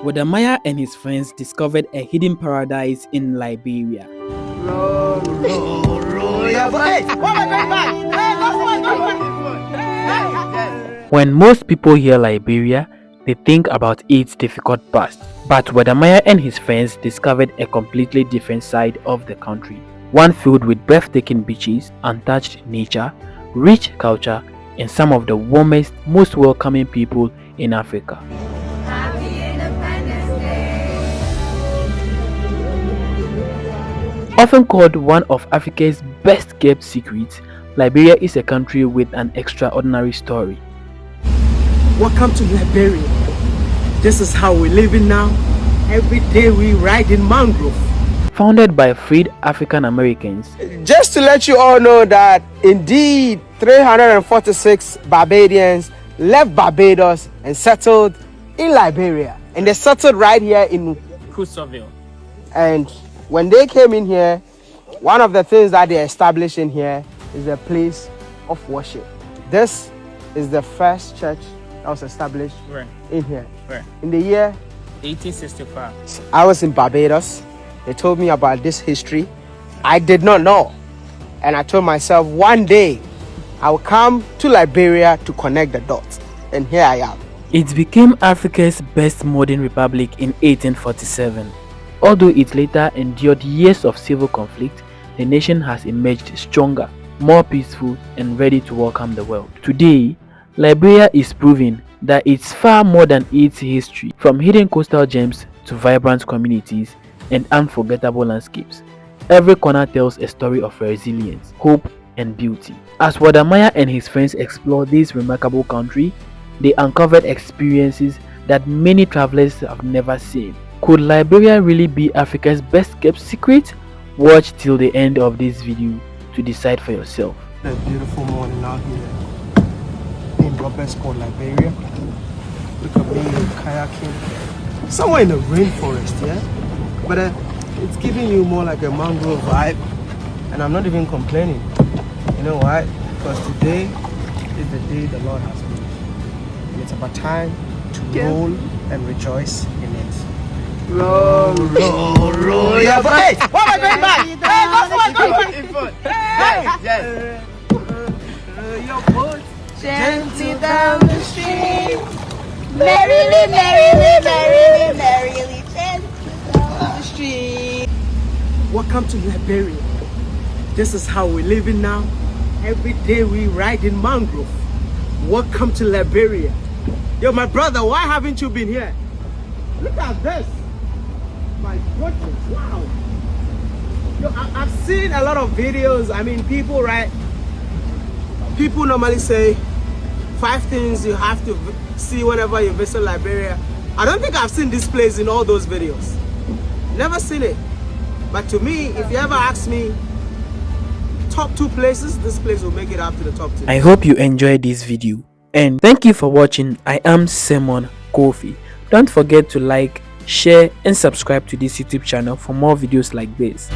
Wode and his friends discovered a hidden paradise in Liberia. When most people hear Liberia, they think about its difficult past. But Wode and his friends discovered a completely different side of the country. One filled with breathtaking beaches, untouched nature, rich culture, and some of the warmest, most welcoming people in Africa. Often called one of Africa's best kept secrets, Liberia is a country with an extraordinary story. Welcome to Liberia. This is how we're living now. Every day we ride in mangrove. Founded by freed African Americans. Just to let you all know that indeed 346 Barbadians left Barbados and settled in Liberia. And they settled right here in Crusoeville. And when they came in here, one of the things that they established in here is a place of worship. This is the first church that was established in here. In the year 1865. I was in Barbados. They told me about this history. I did not know. And I told myself one day I will come to Liberia to connect the dots. And here I am. It became Africa's best modern republic in 1847. Although it later endured years of civil conflict, the nation has emerged stronger, more peaceful, and ready to welcome the world. Today, Liberia is proving that it's far more than its history, from hidden coastal gems to vibrant communities and unforgettable landscapes. Every corner tells a story of resilience, hope, and beauty. As Wode and his friends explore this remarkable country, they uncovered experiences that many travelers have never seen. Could Liberia really be Africa's best kept secret? Watch till the end of this video to decide for yourself. A beautiful morning out here in Robertsport, Liberia. Look at me kayaking. Somewhere in the rainforest, yeah? But it's giving you more like a mangrove vibe. And I'm not even complaining. You know why? Because today is the day the Lord has made. And it's about time to roll and rejoice in it. Roll, yeah, but hey, what am I going back? Hey, go for it. Hey, yes. Your boat gently down the stream. Merrily, merrily, merrily, merrily, gently down the stream. Welcome to Liberia. This is how we're living now. Every day we ride in mangrove. Welcome to Liberia. Yo, my brother, why haven't you been here? Look at this. My goodness, wow. Yo, I've seen a lot of videos. I mean, people normally say 5 things you have to see whenever you visit Liberia. I don't think I've seen this place in all those videos. Never seen it. But to me, if you ever ask me top 2 places, this place will make it up to the top 2. I hope you enjoyed this video. And thank you for watching. I am Simon Kofi. Don't forget to like, share, and subscribe to this YouTube channel for more videos like this.